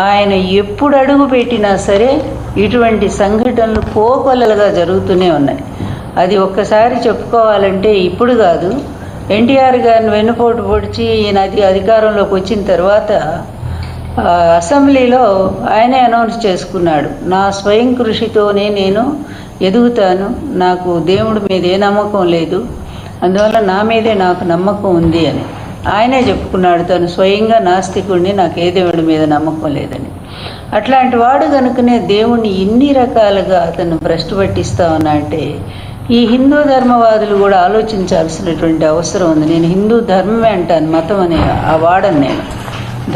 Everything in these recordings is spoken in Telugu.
ఆయన ఎప్పుడు అడుగు పెట్టినా సరే ఇటువంటి సంఘటనలు కోకొల్లలుగా జరుగుతూనే ఉన్నాయి. అది ఒక్కసారి చెప్పుకోవాలంటే ఇప్పుడు కాదు, ఎన్టీఆర్ గారిని వెన్నుపోటు పొడిచి ఈయన అధికారంలోకి వచ్చిన తర్వాత అసెంబ్లీలో ఆయనే అనౌన్స్ చేసుకున్నాడు, నా స్వయం కృషితోనే నేను ఎదుగుతాను, నాకు దేవుడి మీద ఏ నమ్మకం లేదు, అందువల్ల నా మీదే నాకు నమ్మకం ఉంది అని ఆయనే చెప్పుకున్నాడు. తను స్వయంగా నాస్తికుడిని, నాకు ఏ దేవుడి మీద నమ్మకం లేదని. అట్లాంటి వాడు కనుకనే దేవుణ్ణి ఇన్ని రకాలుగా అతను భ్రష్టు పట్టిస్తా ఉన్నా అంటే ఈ హిందూ ధర్మవాదులు కూడా ఆలోచించాల్సినటువంటి అవసరం ఉంది. నేను హిందూ ధర్మమే అంటాను, మతం అనే ఆ వాడను నేను.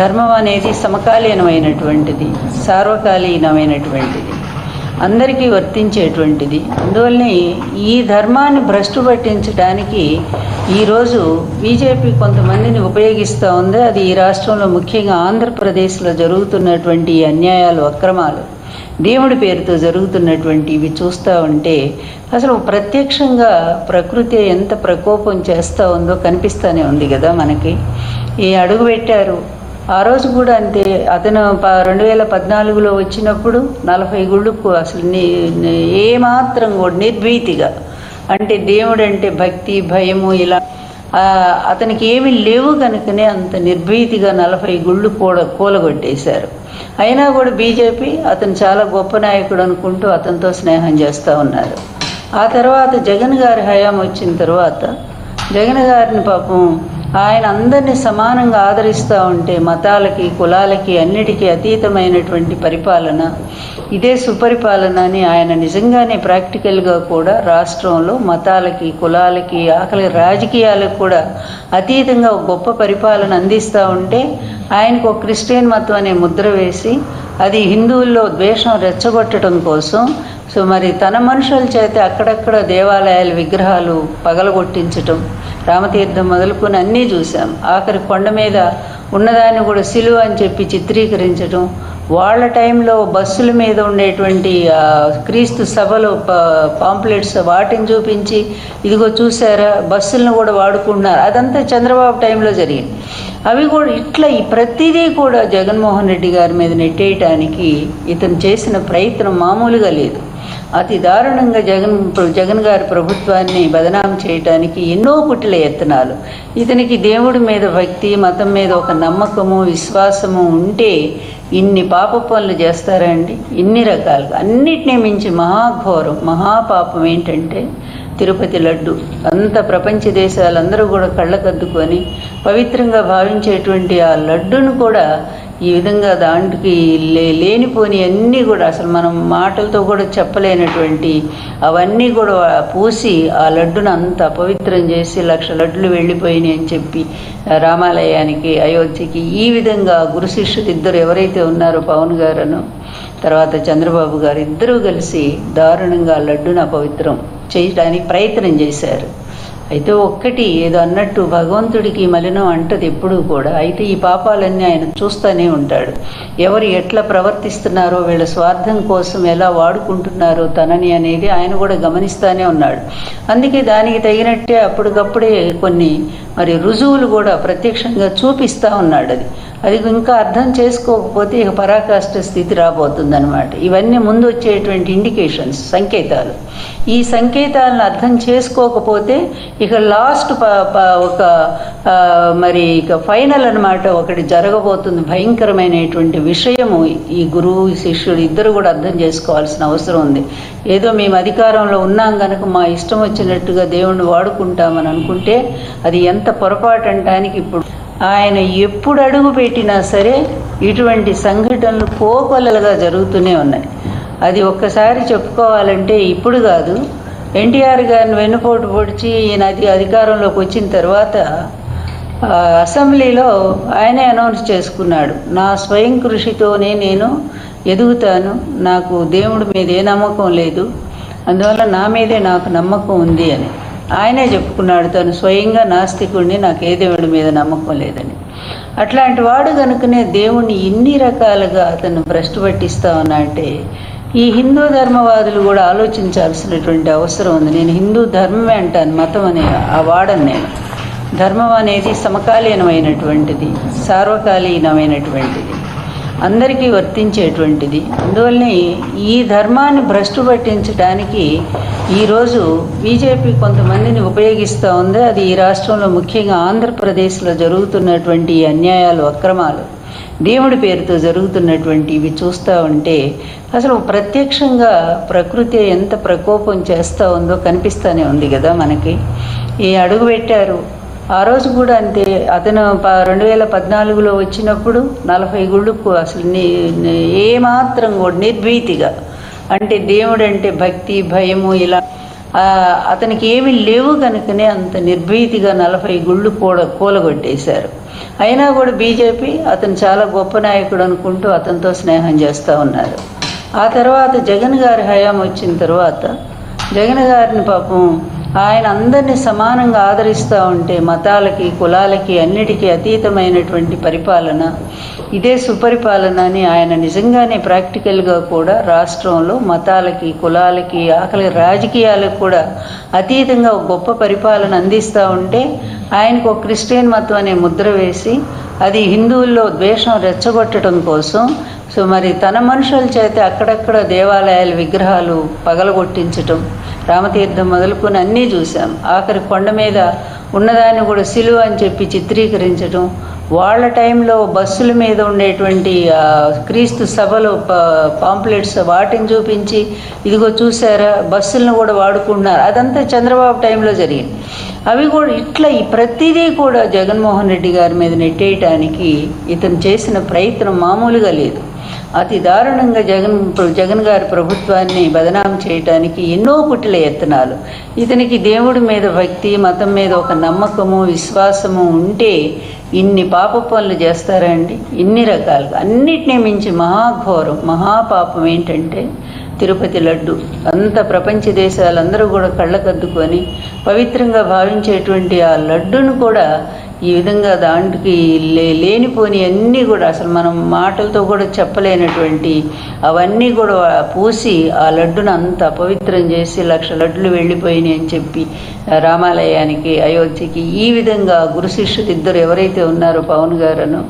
ధర్మం అనేది సమకాలీనమైనటువంటిది, సార్వకాలీనమైనటువంటిది, అందరికీ వర్తించేటువంటిది. అందువల్లనే ఈ ధర్మాన్ని భ్రష్టు పట్టించడానికి ఈరోజు బీజేపీ కొంతమందిని ఉపయోగిస్తూ ఉంది. అది ఈ రాష్ట్రంలో ముఖ్యంగా ఆంధ్రప్రదేశ్లో జరుగుతున్నటువంటి అన్యాయాలు, అక్రమాలు, దేవుడి పేరుతో జరుగుతున్నటువంటి ఇవి చూస్తూ ఉంటే అసలు ప్రత్యక్షంగా ప్రకృతి ఎంత ప్రకోపం చేస్తూ ఉందో కనిపిస్తూనే ఉంది కదా మనకి. ఈ అడుగు పెట్టారు ఆ రోజు కూడా అంతే. అతను 2014లో వచ్చినప్పుడు 40 గుళ్ళకు అసలు ఏమాత్రం కూడా నిర్భీతిగా, అంటే దేవుడు అంటే భక్తి భయము ఇలా అతనికి ఏమీ లేవు కనుకనే అంత నిర్భీతిగా 40 గుళ్ళు కూలగొట్టేశారు. అయినా కూడా బీజేపీ అతను చాలా గొప్ప నాయకుడు అనుకుంటూ అతనితో స్నేహం చేస్తూ ఉన్నారు. ఆ తర్వాత జగన్ గారి హయాం వచ్చిన తర్వాత జగన్ గారిని పాపం ఆయన అందరినీ సమానంగా ఆదరిస్తూ ఉంటే మతాలకి కులాలకి అన్నిటికీ అతీతమైనటువంటి పరిపాలన, ఇదే సుపరిపాలన అని ఆయన నిజంగానే ప్రాక్టికల్గా కూడా రాష్ట్రంలో మతాలకి కులాలకి ఆఖరి రాజకీయాలకు కూడా అతీతంగా ఒక గొప్ప పరిపాలన అందిస్తూ ఉంటే ఆయనకు ఒక క్రిస్టియన్ మతం అనే ముద్ర వేసి అది హిందువుల్లో ద్వేషం రెచ్చగొట్టడం కోసం మరి తన మనుషుల చేత అక్కడక్కడ దేవాలయాల విగ్రహాలు పగలగొట్టించటం, రామతీర్థం మొదలుకొని అన్నీ చూసాం. ఆఖరి కొండ మీద ఉన్నదాన్ని కూడా సిలువ అని చెప్పి చిత్రీకరించడం, వాళ్ళ టైంలో బస్సుల మీద ఉండేటువంటి క్రీస్తు సభలో పాంప్లెట్స్ వాటిని చూపించి ఇదిగో చూసారా బస్సులను కూడా వాడుకుంటున్నారు, అదంతా చంద్రబాబు టైంలో జరిగింది. అవి కూడా ఇట్లా ఈ ప్రతిదీ కూడా జగన్మోహన్ రెడ్డి గారి మీద నెట్టేయటానికి ఇతను చేసిన ప్రయత్నం మామూలుగా లేదు. అతి దారుణంగా జగన్ గారి ప్రభుత్వాన్ని బదనాం చేయటానికి ఎన్నో కుటిల యత్నాలు. ఇతనికి దేవుడి మీద భక్తి, మతం మీద ఒక నమ్మకము, విశ్వాసము ఉంటే ఇన్ని పాప పనులు చేస్తారండి. ఇన్ని రకాలుగా అన్నిటినీ మించి మహాఘోరం మహాపాపం ఏంటంటే తిరుపతి లడ్డు. అంత ప్రపంచ దేశాలందరూ కూడా కళ్ళకద్దుకొని పవిత్రంగా భావించేటువంటి ఆ లడ్డును కూడా ఈ విధంగా దాంట్కి లేనిపోని అన్నీ కూడా అసలు మనం మాటలతో కూడా చెప్పలేనటువంటి అవన్నీ కూడా పూసి ఆ లడ్డును అంత అపవిత్రం చేసి 1,00,000 లడ్డులు వెళ్ళిపోయినాయి అని చెప్పి రామాలయానికి, అయోధ్యకి ఈ విధంగా గురు శిష్యులు ఇద్దరు ఎవరైతే ఉన్నారో పవన్ గారును తర్వాత చంద్రబాబు గారు ఇద్దరూ కలిసి దారుణంగా లడ్డును అపవిత్రం చేయడానికి ప్రయత్నం చేశారు. అయితే ఒక్కటి ఏదో అన్నట్టు భగవంతుడికి మలినం అంటది ఎప్పుడూ కూడా. అయితే ఈ పాపాలన్నీ ఆయన చూస్తూనే ఉంటాడు. ఎవరు ఎట్లా ప్రవర్తిస్తున్నారో, వీళ్ళ స్వార్థం కోసం ఎలా వాడుకుంటున్నారో తనని అనేది ఆయన కూడా గమనిస్తూనే ఉన్నాడు. అందుకే దానికి తగినట్టే అప్పటికప్పుడే కొన్ని మరి రుజువులు కూడా ప్రత్యక్షంగా చూపిస్తూ ఉన్నాడు. అది ఇంకా అర్థం చేసుకోకపోతే ఇక పరాకాష్ఠ స్థితి రాబోతుందన్నమాట. ఇవన్నీ ముందు వచ్చేటువంటి ఇండికేషన్స్, సంకేతాలు. ఈ సంకేతాలను అర్థం చేసుకోకపోతే ఇక లాస్ట్ ఒక మరి ఇక ఫైనల్ అన్నమాట ఒకటి జరగబోతుంది. భయంకరమైనటువంటి విషయము ఈ గురువు శిష్యుడు ఇద్దరు కూడా అర్థం చేసుకోవాల్సిన అవసరం ఉంది. ఏదో మేము అధికారంలో ఉన్నాం కనుక మా ఇష్టం వచ్చినట్టుగా దేవుణ్ణి వాడుకుంటామని అనుకుంటే అది ఎంత పొరపాటు అంటానికి ఇప్పుడు ఆయన ఎప్పుడు అడుగు పెట్టినా సరే ఇటువంటి సంఘటనలు కోకొల్లలుగా జరుగుతూనే ఉన్నాయి. అది ఒక్కసారి చెప్పుకోవాలంటే ఇప్పుడు కాదు, ఎన్టీఆర్ గారిని వెన్నుపోటు పొడిచి ఈయన అధికారంలోకి వచ్చిన తర్వాత అసెంబ్లీలో ఆయనే అనౌన్స్ చేసుకున్నాడు, నా స్వయం కృషితోనే నేను ఎదుగుతాను, నాకు దేవుడి మీద ఏ నమ్మకం లేదు, అందువల్ల నా మీదే నాకు నమ్మకం ఉంది అని ఆయనే చెప్పుకున్నాడు. తను స్వయంగా నాస్తికుడిని, నాకు ఏ దేవుడి మీద నమ్మకం లేదని. అట్లాంటి వాడు కనుకనే దేవుణ్ణి ఇన్ని రకాలుగా అతను భ్రష్టు పట్టిస్తా ఉన్నా అంటే ఈ హిందూ ధర్మవాదులు కూడా ఆలోచించాల్సినటువంటి అవసరం ఉంది. నేను హిందూ ధర్మమే అంటాను, మతం అనే ఆ వాడను నేను. ధర్మం అనేది సమకాలీనమైనటువంటిది, సార్వకాలీనమైనటువంటిది, అందరికీ వర్తించేటువంటిది. అందువల్లనే ఈ ధర్మాన్ని భ్రష్టు పట్టించడానికి ఈరోజు బీజేపీ కొంతమందిని ఉపయోగిస్తూ ఉంది. అది ఈ రాష్ట్రంలో ముఖ్యంగా ఆంధ్రప్రదేశ్లో జరుగుతున్నటువంటి అన్యాయాలు, అక్రమాలు, దేవుడి పేరుతో జరుగుతున్నటువంటి ఇవి చూస్తూ ఉంటే అసలు ప్రత్యక్షంగా ప్రకృతి ఎంత ప్రకోపం చేస్తూ ఉందో కనిపిస్తూనే ఉంది కదా మనకి. ఈ అడుగు పెట్టారు ఆ రోజు కూడా అంతే. అతను 2014లో వచ్చినప్పుడు 40 గుళ్ళకు అసలు ఏమాత్రం కూడా నిర్భీతిగా, అంటే దేవుడు అంటే భక్తి, భయము ఇలా అతనికి ఏమీ లేవు కనుకనే అంత నిర్భీతిగా 40 గుళ్ళు కూలగొట్టేశారు. అయినా కూడా బీజేపీ అతను చాలా గొప్ప నాయకుడు అనుకుంటూ అతనితో స్నేహం చేస్తూ ఉన్నారు. ఆ తర్వాత జగన్ గారి హయాం వచ్చిన తర్వాత జగన్ గారిని పాపం ఆయన అందరినీ సమానంగా ఆదరిస్తూ ఉంటే మతాలకి, కులాలకి అన్నిటికీ అతీతమైనటువంటి పరిపాలన, ఇదే సుపరిపాలన అని ఆయన నిజంగానే ప్రాక్టికల్గా కూడా రాష్ట్రంలో మతాలకి, కులాలకి, ఆఖరి రాజకీయాలకు కూడా అతీతంగా ఒక గొప్ప పరిపాలన అందిస్తూ ఉంటే ఆయనకు ఒక క్రిస్టియన్ మతం అనే ముద్ర వేసి అది హిందువుల్లో ద్వేషం రెచ్చగొట్టడం కోసం మరి తన మనుషుల చేత అక్కడక్కడ దేవాలయాల విగ్రహాలు పగలగొట్టించటం, రామతీర్థం మొదలుకొని అన్నీ చూసాం. ఆఖరి కొండ మీద ఉన్నదాన్ని కూడా సిలువ అని చెప్పి చిత్రీకరించడం, వాళ్ళ టైంలో బస్సుల మీద ఉండేటువంటి క్రీస్తు సభలో పాంప్లెట్స్ వాటిని చూపించి ఇదిగో చూసారా బస్సులను కూడా వాడుకుంటున్నారు. అదంతా చంద్రబాబు టైంలో జరిగింది. అవి కూడా ఇట్లా ఈ ప్రతిదీ కూడా జగన్మోహన్ రెడ్డి గారి మీద నెట్టేయటానికి ఇతను చేసిన ప్రయత్నం మామూలుగా లేదు. అతి దారుణంగా జగన్ గారి ప్రభుత్వాన్ని బదనాం చేయటానికి ఎన్నో కుటిల యత్నాలు. ఇతనికి దేవుడి మీద భక్తి, మతం మీద ఒక నమ్మకము, విశ్వాసము ఉంటే ఇన్ని పాప పనులు చేస్తారండి. ఇన్ని రకాలుగా అన్నిటినీ మించి మహాఘోరం, మహాపాపం ఏంటంటే తిరుపతి లడ్డు. అంత ప్రపంచ దేశాలందరూ కూడా కళ్ళకద్దుకొని పవిత్రంగా భావించేటువంటి ఆ లడ్డును కూడా ఈ విధంగా దాంట్కి లేనిపోని అన్నీ కూడా అసలు మనం మాటలతో కూడా చెప్పలేనటువంటి అవన్నీ కూడా పూసి ఆ లడ్డును అంత అపవిత్రం చేసి 1,00,000 లడ్డులు వెళ్ళిపోయినాయి అని చెప్పి రామాలయానికి, అయోధ్యకి ఈ విధంగా గురు శిష్యులు ఇద్దరు ఎవరైతే ఉన్నారో పవన్ గారును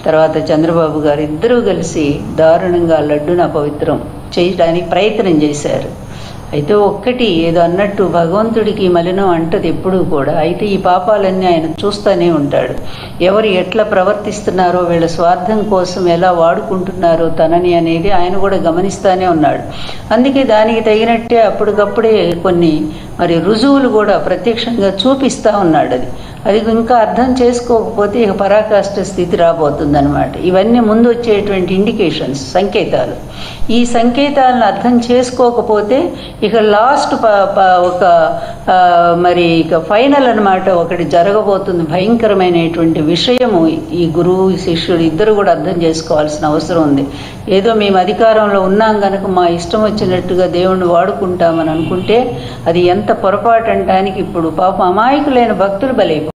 తర్వాత చంద్రబాబు గారు ఇద్దరూ కలిసి దారుణంగా లడ్డును అపవిత్రం చేయడానికి ప్రయత్నం చేశారు. అయితే ఒక్కటి ఏదో అన్నట్టు భగవంతుడికి మలినం అంటది ఎప్పుడూ కూడా. అయితే ఈ పాపాలన్నీ ఆయన చూస్తూనే ఉంటాడు. ఎవరు ఎట్లా ప్రవర్తిస్తున్నారో, వీళ్ళ స్వార్థం కోసం ఎలా వాడుకుంటున్నారో తనని అనేది ఆయన కూడా గమనిస్తూనే ఉన్నాడు. అందుకే దానికి తగినట్టే అప్పటికప్పుడే కొన్ని మరి రుజువులు కూడా ప్రత్యక్షంగా చూపిస్తూ ఉన్నాడు. అది ఇంకా అర్థం చేసుకోకపోతే ఇక పరాకాష్ఠ స్థితి రాబోతుందన్నమాట. ఇవన్నీ ముందు వచ్చేటువంటి ఇండికేషన్స్, సంకేతాలు. ఈ సంకేతాలను అర్థం చేసుకోకపోతే ఇక లాస్ట్ ఒక మరి ఇక ఫైనల్ అనమాట ఒకటి జరగబోతుంది. భయంకరమైనటువంటి విషయము ఈ గురువు శిష్యుడు ఇద్దరు కూడా అర్థం చేసుకోవాల్సిన అవసరం ఉంది. ఏదో మేము అధికారంలో ఉన్నాం కనుక మా ఇష్టం వచ్చినట్టుగా దేవుణ్ణి వాడుకుంటామని అనుకుంటే అది ఎంత పొరపాటు అంటానికి ఇప్పుడు పాపం అమాయకులైన భక్తులు బలైపోతారు.